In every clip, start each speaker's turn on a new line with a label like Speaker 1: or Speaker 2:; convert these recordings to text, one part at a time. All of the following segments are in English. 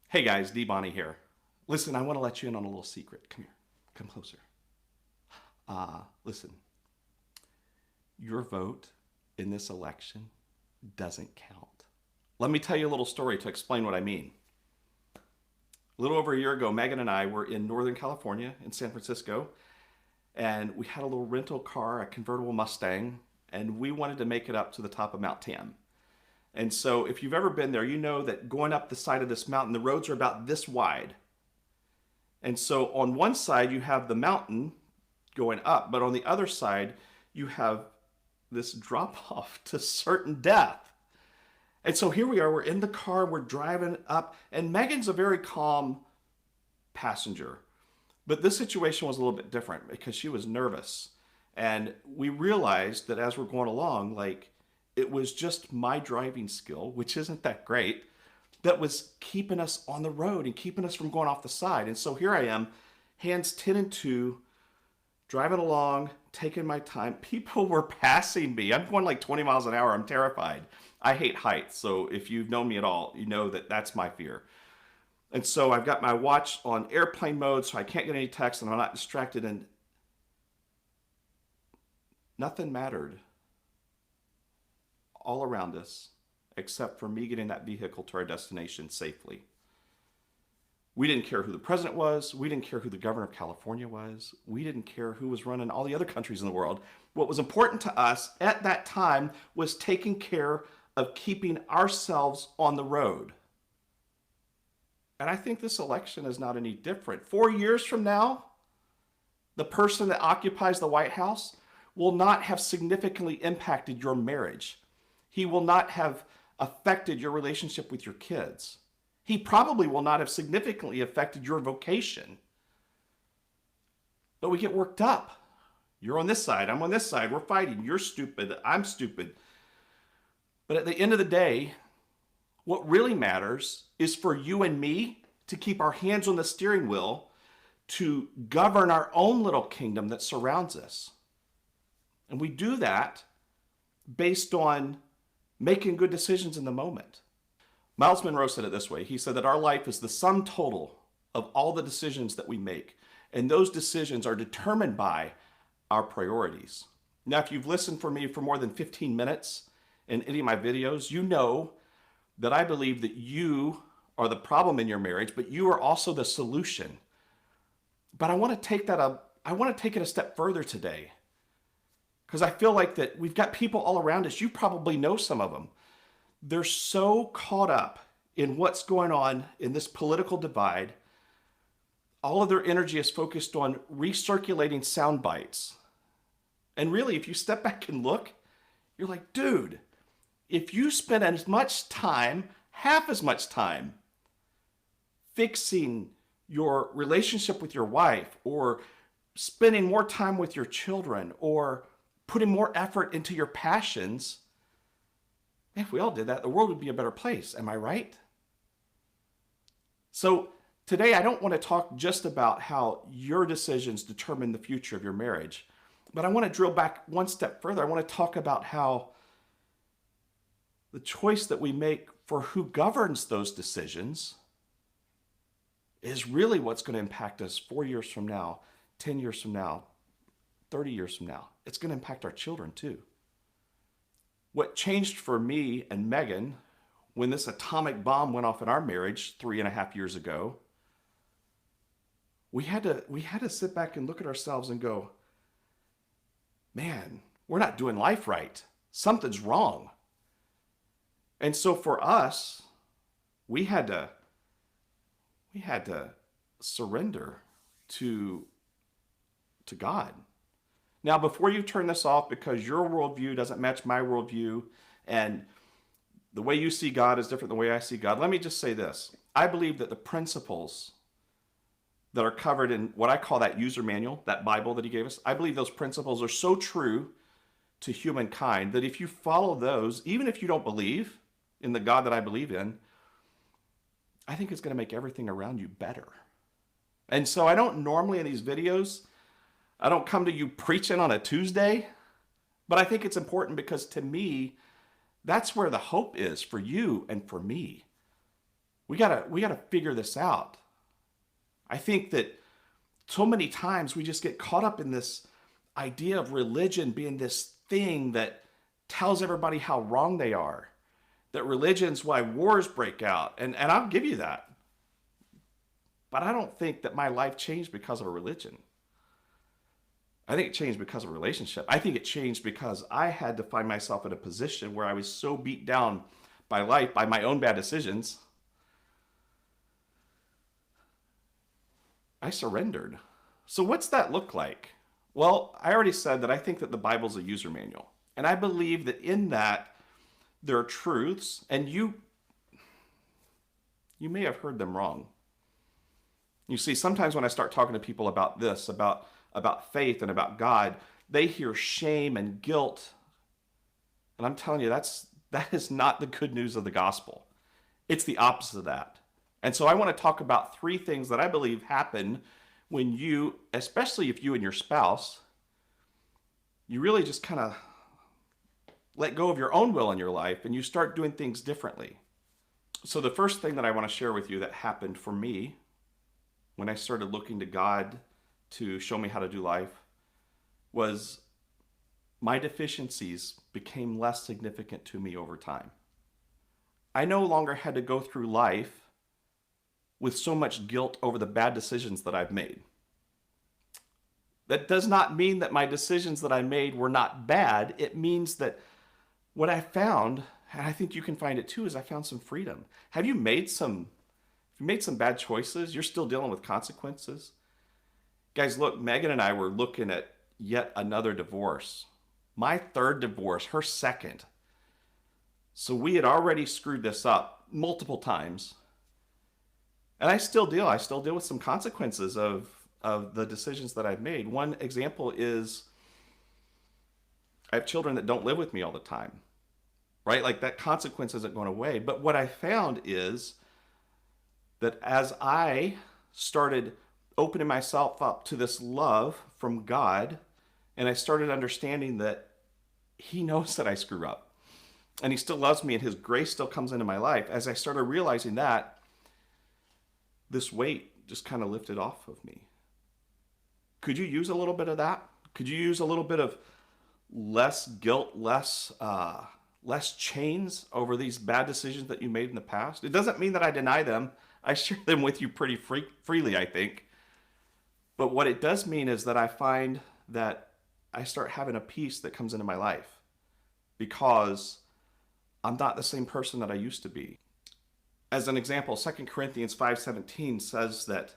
Speaker 1: Hey guys, D. Bonnie here. Listen, I want to let you in on a little secret. Come here. Come closer. Listen, your vote in this election doesn't count. Let me tell you a little story to explain what I mean. A little over a year ago, Megan and I were in Northern California in San Francisco, and we had a little rental car, a convertible Mustang, and we wanted to make it up to the top of Mount Tam. And so, if you've ever been there, you know that going up the side of this mountain, the roads are about this wide. And so, on one side, you have the mountain going up, but on the other side, you have this drop off to certain death. And so, here we are, we're in the car, we're driving up, and Megan's a very calm passenger. But this situation was a little bit different because she was nervous. And we realized that as we're going along, like, it was just my driving skill, which isn't that great, that was keeping us on the road and keeping us from going off the side. And so here I am, hands 10 and 2, driving along, taking my time. People were passing me. I'm going like 20 miles an hour. I'm terrified. I hate heights. So if you've known me at all, you know that that's my fear. And so I've got my watch on airplane mode so I can't get any text and I'm not distracted. And nothing mattered all around us except for me getting that vehicle to our destination safely. We didn't care who the president was. We didn't care who the governor of California was. We didn't care who was running all the other countries in the world. What was important to us at that time was taking care of keeping ourselves on the road. And I think this election is not any different. 4 years from now, the person that occupies the White House will not have significantly impacted your marriage. He will not have affected your relationship with your kids. He probably will not have significantly affected your vocation. But we get worked up. You're on this side, I'm on this side, we're fighting. You're stupid, I'm stupid. But at the end of the day, what really matters is for you and me to keep our hands on the steering wheel to govern our own little kingdom that surrounds us. And we do that based on making good decisions in the moment. Miles Monroe said it this way. He said that our life is the sum total of all the decisions that we make. And those decisions are determined by our priorities. Now, if you've listened for me for more than 15 minutes in any of my videos, you know that I believe that you are the problem in your marriage, but you are also the solution. But I want to take it a step further today. Because I feel like that we've got people all around us. You probably know some of them. They're so caught up in what's going on in this political divide. All of their energy is focused on recirculating sound bites. And really, if you step back and look, you're like, dude, if you spend as much time, half as much time, fixing your relationship with your wife, or spending more time with your children, or putting more effort into your passions, if we all did that, the world would be a better place. Am I right? So today, I don't want to talk just about how your decisions determine the future of your marriage, but I want to drill back one step further. I want to talk about how the choice that we make for who governs those decisions is really what's going to impact us 4 years from now, 10 years from now, 30 years from now. It's going to impact our children too. What changed for me and Megan when this atomic bomb went off in our marriage 3.5 years ago, we had to sit back and look at ourselves and go, man, we're not doing life right. Something's wrong. And so for us, we had to surrender to God. Now, before you turn this off because your worldview doesn't match my worldview and the way you see God is different than the way I see God, let me just say this. I believe that the principles that are covered in what I call that user manual, that Bible that he gave us, I believe those principles are so true to humankind that if you follow those, even if you don't believe in the God that I believe in, I think it's going to make everything around you better. And so I don't normally in these videos, I don't come to you preaching on a Tuesday, but I think it's important because to me, that's where the hope is for you and for me. We gotta figure this out. I think that so many times we just get caught up in this idea of religion being this thing that tells everybody how wrong they are. That religion's why wars break out. And I'll give you that. But I don't think that my life changed because of a religion. I think it changed because of a relationship. I think it changed because I had to find myself in a position where I was so beat down by life, by my own bad decisions. I surrendered. So what's that look like? Well, I already said that I think that the Bible's a user manual. And I believe that in that there are truths, and you may have heard them wrong. You see, sometimes when I start talking to people about this, about faith and about God, they hear shame and guilt. And I'm telling you, that is not the good news of the gospel. It's the opposite of that. And so I want to talk about three things that I believe happen when you, especially if you and your spouse, you really just kind of let go of your own will in your life and you start doing things differently. So the first thing that I want to share with you that happened for me when I started looking to God to show me how to do life was my deficiencies became less significant to me over time. I no longer had to go through life with so much guilt over the bad decisions that I've made. That does not mean that my decisions that I made were not bad. It means that what I found, and I think you can find it too, is I found some freedom. Have you made some bad choices? You're still dealing with consequences? Guys, look, Megan and I were looking at yet another divorce. My third divorce, her second. So we had already screwed this up multiple times. And I still deal with some consequences of the decisions that I've made. One example is I have children that don't live with me all the time, right? Like that consequence isn't going away. But what I found is that as I started opening myself up to this love from God, and I started understanding that He knows that I screw up, and He still loves me, and His grace still comes into my life. As I started realizing that, this weight just kind of lifted off of me. Could you use a little bit of that? Could you use a little bit of less guilt, less chains over these bad decisions that you made in the past? It doesn't mean that I deny them. I share them with you pretty freely, I think. But what it does mean is that I find that I start having a peace that comes into my life because I'm not the same person that I used to be. As an example, 2 Corinthians 5:17 says that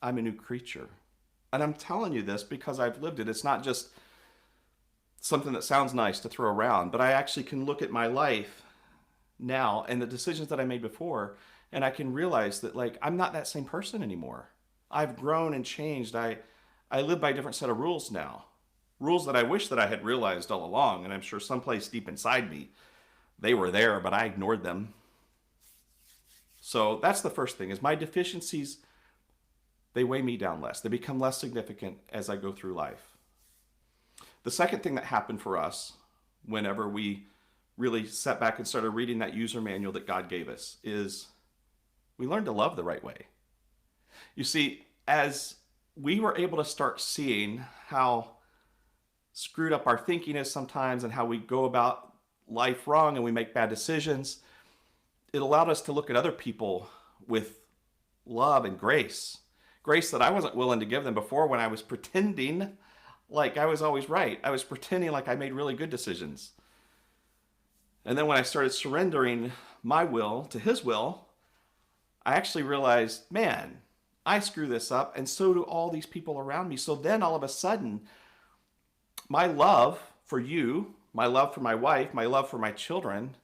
Speaker 1: I'm a new creature. And I'm telling you this because I've lived it. It's not just something that sounds nice to throw around, but I actually can look at my life now and the decisions that I made before, and I can realize that like I'm not that same person anymore. I've grown and changed. I live by a different set of rules now. Rules that I wish that I had realized all along, and I'm sure someplace deep inside me, they were there, but I ignored them. So that's the first thing, is my deficiencies, they weigh me down less. They become less significant as I go through life. The second thing that happened for us whenever we really sat back and started reading that user manual that God gave us is we learned to love the right way. You see, as we were able to start seeing how screwed up our thinking is sometimes and how we go about life wrong and we make bad decisions, it allowed us to look at other people with love and grace. Grace that I wasn't willing to give them before when I was pretending like I was always right. I was pretending like I made really good decisions. And then when I started surrendering my will to His will, I actually realized, man, I screw this up, and so do all these people around me. So then all of a sudden, my love for you, my love for my wife, my love for my children,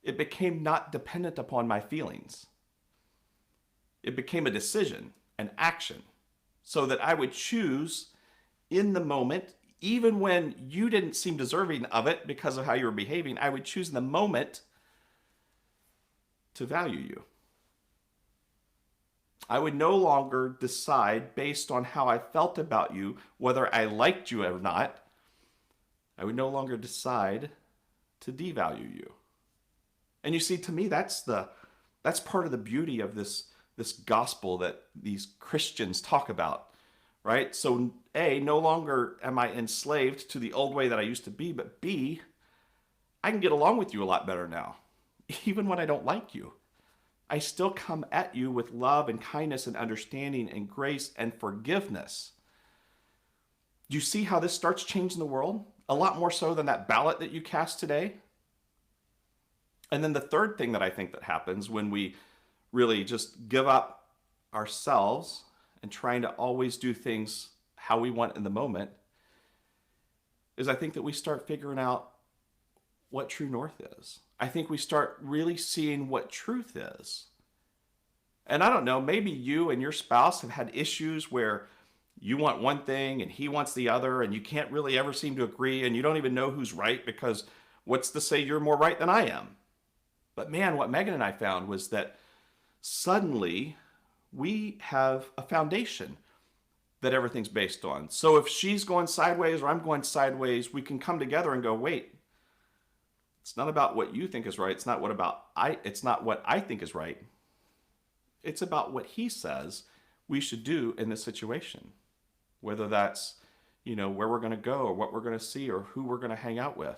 Speaker 1: it became not dependent upon my feelings. It became a decision, an action, so that I would choose in the moment, even when you didn't seem deserving of it because of how you were behaving, I would choose in the moment to value you. I would no longer decide based on how I felt about you, whether I liked you or not. I would no longer decide to devalue you. And you see, to me, that's the That's part of the beauty of this gospel that these Christians talk about, right? So A, no longer am I enslaved to the old way that I used to be, but B, I can get along with you a lot better now. Even when I don't like you, I still come at you with love and kindness and understanding and grace and forgiveness. Do you see how this starts changing the world? A lot more so than that ballot that you cast today. And then the third thing that I think that happens when we really just give up ourselves and trying to always do things how we want in the moment is I think that we start figuring out what true north is. I think we start really seeing what truth is. And I don't know, maybe you and your spouse have had issues where you want one thing and he wants the other, and you can't really ever seem to agree, and you don't even know who's right because what's to say you're more right than I am? But man, what Megan and I found was that suddenly we have a foundation that everything's based on. So if she's going sideways or I'm going sideways, we can come together and go, wait, it's not about what you think is right. It's not what I think is right. It's about what he says we should do in this situation. Whether that's, where we're going to go or what we're going to see or who we're going to hang out with,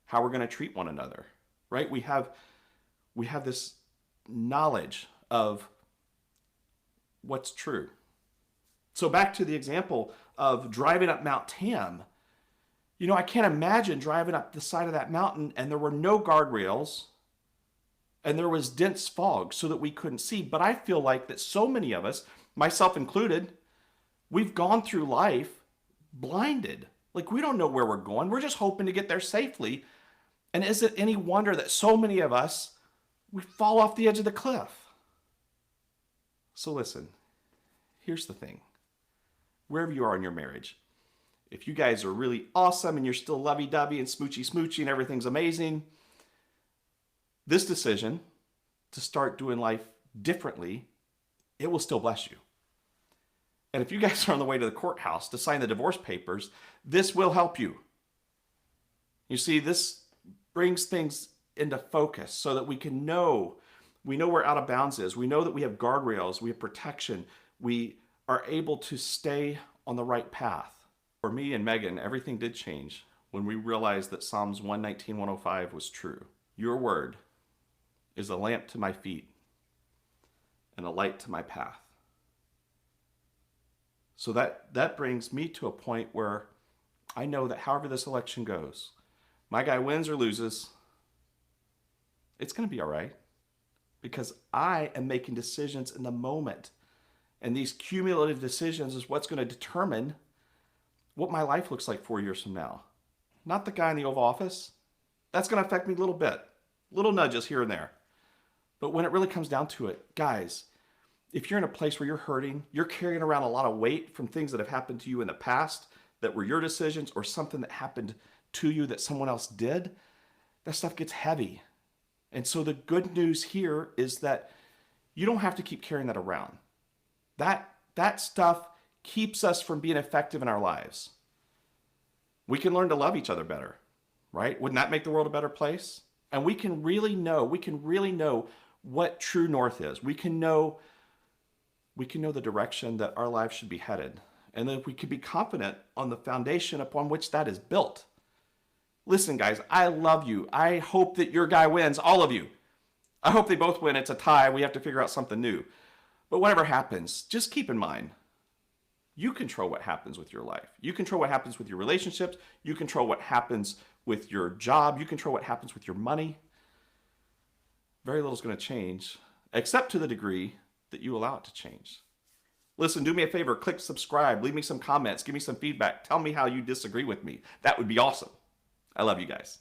Speaker 1: how we're going to treat one another, right? We have this knowledge of what's true. So back to the example of driving up Mount Tam. I can't imagine driving up the side of that mountain and there were no guardrails and there was dense fog so that we couldn't see. But I feel like that so many of us, myself included, we've gone through life blinded. Like we don't know where we're going. We're just hoping to get there safely. And is it any wonder that so many of us, we fall off the edge of the cliff? So listen, here's the thing. Wherever you are in your marriage, if you guys are really awesome and you're still lovey-dovey and smoochy-smoochy and everything's amazing, this decision to start doing life differently, it will still bless you. And if you guys are on the way to the courthouse to sign the divorce papers, this will help you. You see, this brings things into focus so that we know where out of bounds is. We know that we have guardrails, we have protection, we are able to stay on the right path. For me and Megan, everything did change when we realized that Psalms 119, 105 was true. Your word is a lamp to my feet and a light to my path. So that brings me to a point where I know that however this election goes, my guy wins or loses, it's going to be all right because I am making decisions in the moment. And these cumulative decisions is what's going to determine what my life looks like 4 years from now. Not the guy in the Oval Office. That's going to affect me a little bit. Little nudges here and there. But when it really comes down to it, guys, if you're in a place where you're hurting, you're carrying around a lot of weight from things that have happened to you in the past that were your decisions or something that happened to you that someone else did, that stuff gets heavy. And so the good news here is that you don't have to keep carrying that around. That stuff keeps us from being effective in our lives. We can learn to love each other better, right? Wouldn't that make the world a better place? And we can really know what true north is. We can know the direction that our lives should be headed. And then we can be confident on the foundation upon which that is built. Listen, guys, I love you. I hope that your guy wins, all of you. I hope they both win. It's a tie. We have to figure out something new. But whatever happens, just keep in mind, you control what happens with your life. You control what happens with your relationships. You control what happens with your job. You control what happens with your money. Very little is going to change, except to the degree that you allow it to change. Listen, do me a favor, click subscribe, leave me some comments, give me some feedback, tell me how you disagree with me. That would be awesome. I love you guys.